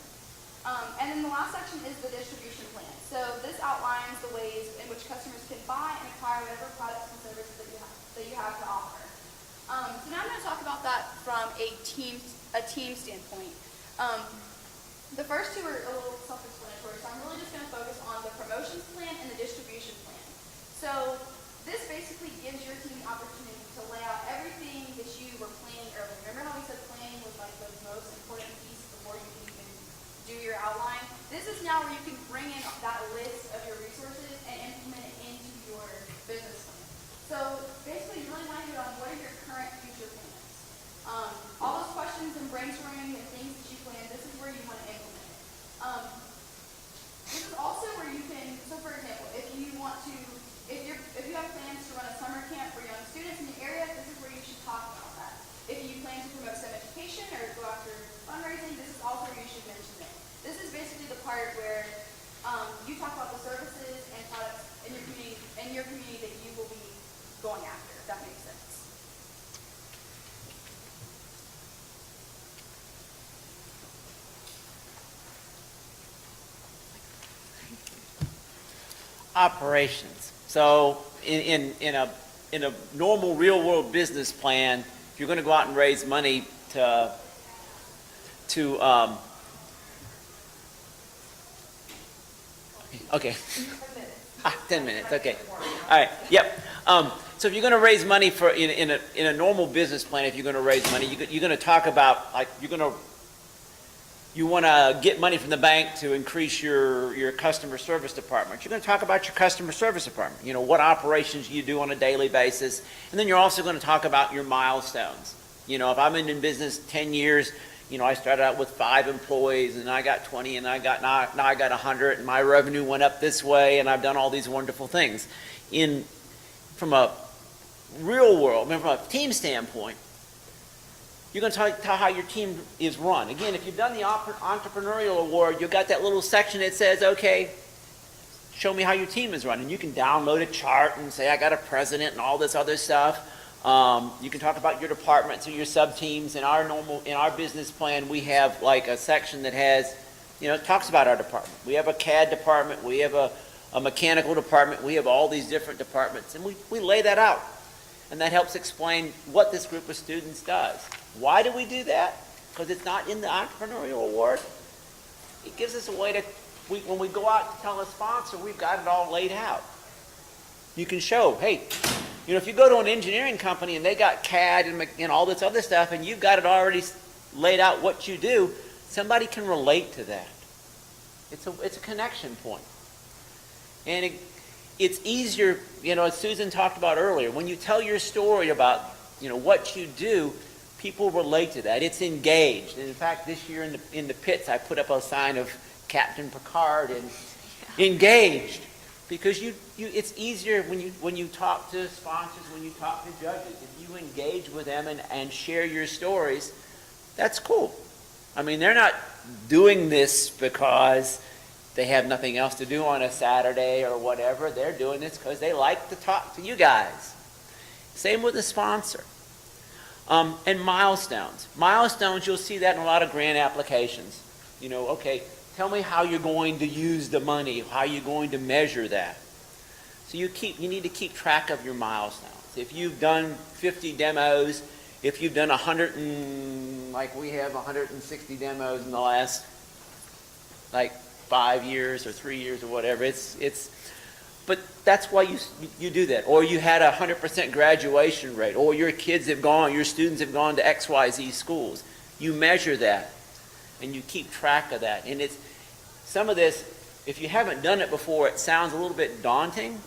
And then the last section is the distribution plan. So this outlines the ways in which customers can buy and acquire whatever products and services that you have to offer. So now I'm going to talk about that from a team standpoint. The first two are a little self-explanatory, so I'm really just going to focus on the promotions plan and the distribution plan. So this basically gives your team the opportunity to lay out everything that you were planning earlier. Remember how we said planning was like the most important piece before you can even do your outline? This is now where you can bring in that list of your resources and implement it into your business plan. So basically you really want to hit on what are your current future plans. All those questions and brainstorming and things that you plan, this is where you want to implement it. This is also where you can, so for example, if you have plans to run a summer camp for young students in the area, this is where you should talk about that. If you plan to promote STEM education or go after fundraising, this is also where you should mention it. This is basically the part where you talk about the services and products in your community that you will be going after, if that makes sense. Operations. So in a in a normal real world business plan, if you're going to go out and raise money to okay. 10 minutes. Okay. All right. Yep. So if you're going to raise money for in a normal business plan, if you're going to raise money, you're going to talk about like you want to get money from the bank to increase your customer service department. You're going to talk about your customer service department. You know, what operations you do on a daily basis, and then you're also going to talk about your milestones. You know, if I'm in business 10 years. You know, I started out with 5 employees, and I got 20, and now I got 100, and my revenue went up this way, and I've done all these wonderful things. From a real world, from a team standpoint, you're going to tell how your team is run. Again, if you've done the entrepreneurial award, you've got that little section that says, okay, show me how your team is run, and you can download a chart and say, I got a president and all this other stuff. You can talk about your departments or your sub-teams. In our business plan, we have like a section that has, you know, it talks about our department. We have a CAD department, we have a mechanical department, we have all these different departments, and we lay that out. And that helps explain what this group of students does. Why do we do that? Because it's not in the entrepreneurial award. It gives us a way to, when we go out to tell a sponsor, we've got it all laid out. You can show, hey, you know, if you go to an engineering company and they got CAD and all this other stuff, and you've got it already laid out what you do, somebody can relate to that. It's a connection point. And it's easier, you know, as Susan talked about earlier, when you tell your story about, you know, what you do, people relate to that. It's engaged. And in fact, this year in the pits, I put up a sign of Captain Picard and engaged. Because it's easier when you talk to sponsors, when you talk to judges, if you engage with them and share your stories, that's cool. I mean, they're not doing this because they have nothing else to do on a Saturday or whatever. They're doing this because they like to talk to you guys. Same with the sponsor. And milestones. Milestones, you'll see that in a lot of grant applications. You know, okay, tell me how you're going to use the money, how you're going to measure that. So you need to keep track of your milestones. If you've done 50 demos, if you've done 160 demos in the last like 5 years or 3 years or whatever, but that's why you do that. Or you had 100% graduation rate, or your students have gone to XYZ schools. You measure that. And you keep track of that. And some of this, if you haven't done it before, it sounds a little bit daunting,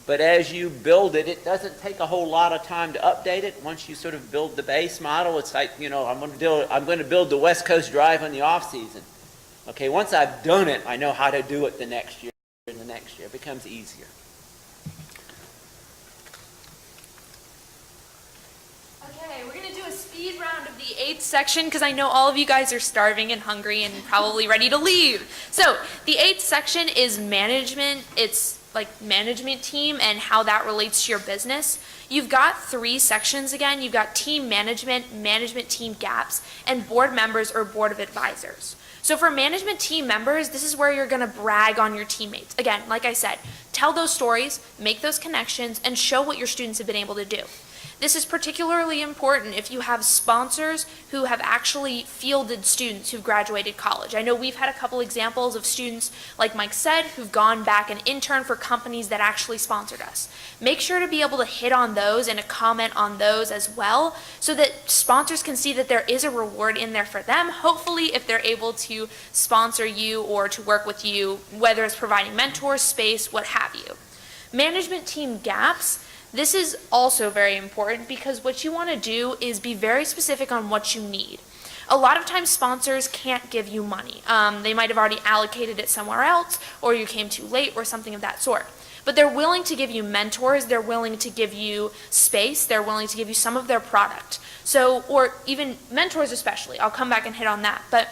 but as you build it, it doesn't take a whole lot of time to update it. Once you sort of build the base model, it's like, you know, I'm going to build the West Coast Drive in the off season. Okay, once I've done it, I know how to do it the next year and the next year. It becomes easier. Okay, we're going to do a speed round of the 8th section because I know all of you guys are starving and hungry and probably ready to leave. So the 8th section is management. It's like management team and how that relates to your business. You've got 3 sections again. You've got team management, management team gaps, and board members or board of advisors. So for management team members, this is where you're going to brag on your teammates. Again, like I said, tell those stories, make those connections, and show what your students have been able to do. This is particularly important if you have sponsors who have actually fielded students who've graduated college. I know we've had a couple examples of students, like Mike said, who've gone back and interned for companies that actually sponsored us. Make sure to be able to hit on those and to comment on those as well, so that sponsors can see that there is a reward in there for them, hopefully if they're able to sponsor you or to work with you, whether it's providing mentors, space, what have you. Management team gaps. This is also very important because what you want to do is be very specific on what you need. A lot of times sponsors can't give you money. They might have already allocated it somewhere else, or you came too late, or something of that sort. But they're willing to give you mentors, they're willing to give you space, they're willing to give you some of their product. So, or even mentors especially, I'll come back and hit on that. But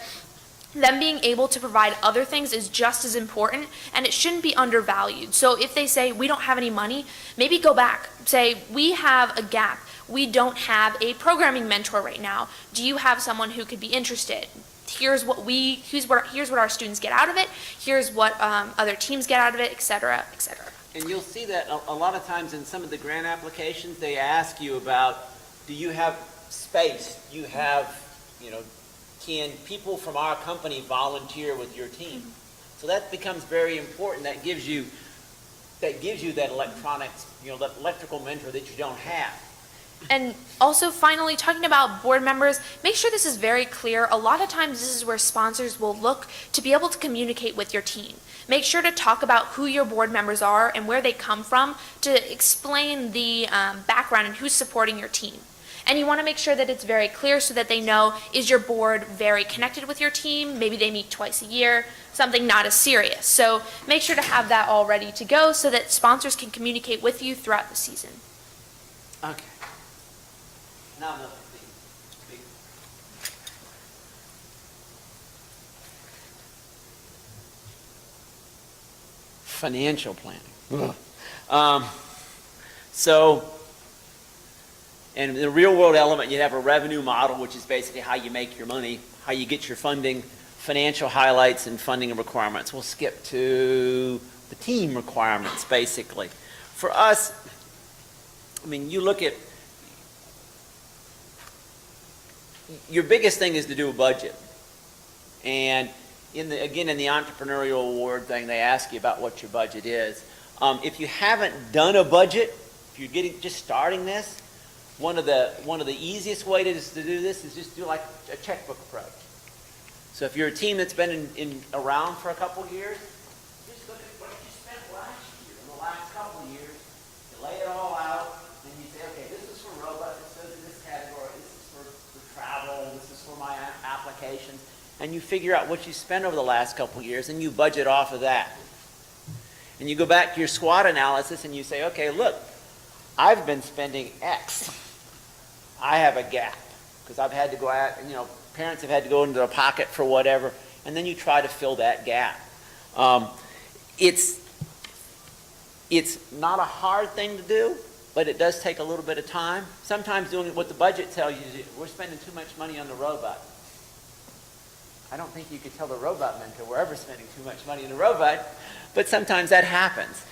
them being able to provide other things is just as important, and it shouldn't be undervalued. So if they say, we don't have any money, maybe go back. Say, we have a gap. We don't have a programming mentor right now. Do you have someone who could be interested? Here's what our students get out of it. Here's what other teams get out of it, et cetera, et cetera. And you'll see that a lot of times in some of the grant applications, they ask you about, do you have space? Do you have, can people from our company volunteer with your team? So that becomes very important. That gives you that electronics, that electrical mentor that you don't have. And also, finally, talking about board members, make sure this is very clear. A lot of times this is where sponsors will look to be able to communicate with your team. Make sure to talk about who your board members are and where they come from to explain the background and who's supporting your team. And you want to make sure that it's very clear so that they know, is your board very connected with your team? Maybe they meet twice a year, something not as serious. So make sure to have that all ready to go so that sponsors can communicate with you throughout the season. Okay. Now the big. Financial planning. So, in the real world element, you have a revenue model, which is basically how you make your money, how you get your funding, financial highlights, and funding requirements. We'll skip to the team requirements, basically. For us, you look at, your biggest thing is to do a budget. And in the entrepreneurial award thing, they ask you about what your budget is. If you haven't done a budget, if you're just starting this, one of the easiest ways to do this is just do like a checkbook approach. So if you're a team that's been around for a couple years, just look at what you spent last year, in the last couple of years, you lay it all out, and you say, okay, this is for robot, this goes in this category, this is for travel, this is for my applications, and you figure out what you spent over the last couple of years, and you budget off of that. And you go back to your SWOT analysis, and you say, okay, look, I've been spending X. I have a gap, because I've had to go out, and parents have had to go into their pocket for whatever, and then you try to fill that gap. It's not a hard thing to do, but it does take a little bit of time. Sometimes doing what the budget tells you is we're spending too much money on the robot. I don't think you could tell the robot mentor we're ever spending too much money on the robot, but sometimes that happens.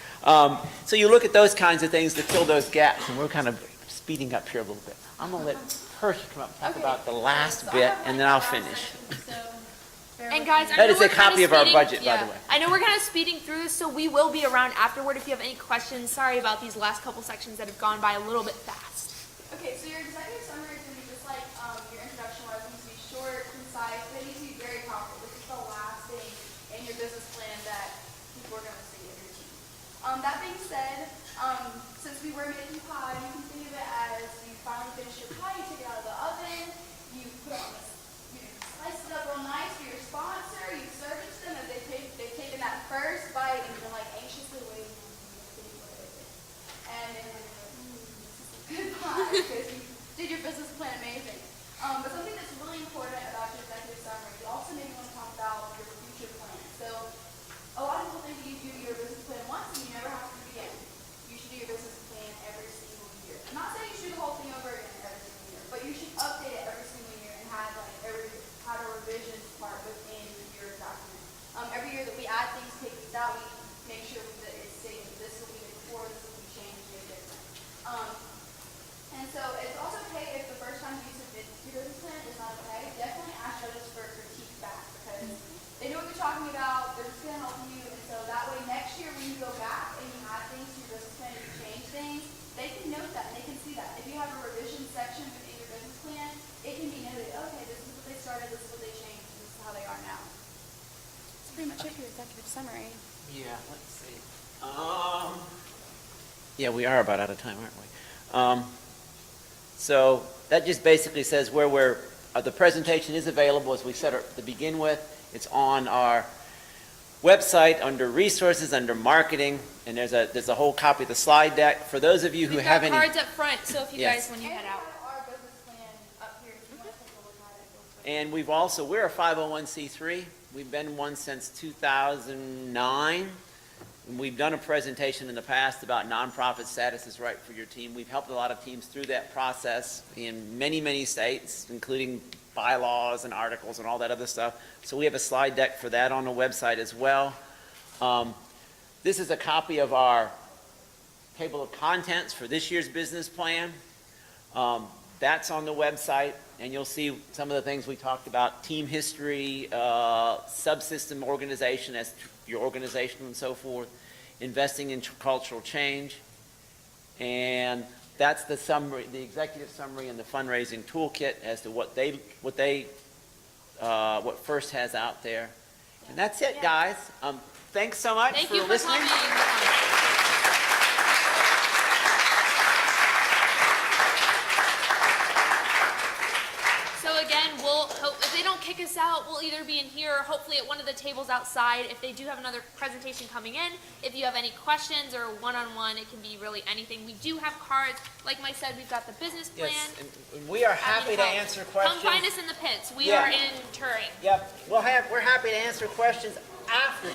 So you look at those kinds of things to fill those gaps, and we're kind of speeding up here a little bit. I'm going to let Percy come up and talk about the last bit, and then I'll finish. And guys, I That know is we're a copy of our speeding- budget, by the way. I know we're kind of speeding through this, so we will be around afterward if you have any questions. Sorry about these last couple sections that have gone by a little bit fast. Okay, so your executive summary is going to be just like your introduction was. It needs to be short, concise, but it needs to be very powerful. This is the last thing in your business plan that people are going to see of your team. That being said, since we were making pie, you can think of it as you finally finish your pie, you take it out of the oven, you put it on this, you slice it up real nice for your sponsor, you serve it to them, and they've taken that first bite and you're like anxiously waiting on them to see what it is. And then you're like, this is a good pie because you did your business plan amazing. But something that's really important about your executive summary, you also maybe want to talk about your future plan. So a lot of people think you do your business plan once and you never have to do it again. You should do your business plan every single year. I'm not saying you should do the whole thing over again every single year, but you should update it every single year and have a revisions part within your document. Every year that we add things, take things out, we make sure that it's saying this will be before, this will be changed, be different. And so it's also okay if the first time you submit your business plan is not okay. Definitely ask judges for critique back because they know what you're talking about. They're just going to help you, and so that way next year when you go back and you add things to your business plan and you change things, they can note that and they can see that. If you have a revision section within your business plan, it can be noted. Okay, this is what they started, this is what they changed, and this is how they are now. That's pretty much it for your executive summary. Yeah, let's see. Yeah, we are about out of time, aren't we? So that just basically says where the presentation is available, as we said to begin with. It's on our website under resources, under marketing, and there's a whole copy of the slide deck. For those of you who We've have got any, cards up front, so if you Yes. guys, when you And head we out. have our business plan up here if you want to take a look at it. Feel free. and we're a 501c3. We've been one since 2009. And we've done a presentation in the past about nonprofit status is right for your team. We've helped a lot of teams through that process in many, many states, including bylaws and articles and all that other stuff. So we have a slide deck for that on the website as well. This is a copy of our table of contents for this year's business plan. That's on the website, and you'll see some of the things we talked about, team history, subsystem organization as your organization and so forth, investing in cultural change, and that's the summary, the executive summary and the fundraising toolkit as to what FIRST has out there. And that's it, guys. Thanks so much Thank for you for listening. coming. So again, we'll hope, if they don't kick us out, we'll either be in here or hopefully at one of the tables outside. If they do have another presentation coming in, if you have any questions or one-on-one, it can be really anything. We do have cards. Like Mike said, we've got the business plan. Yes, and we are happy to help. answer questions. Come find us in the pits. We Yeah. are in Turing. Yep, we're happy to answer questions after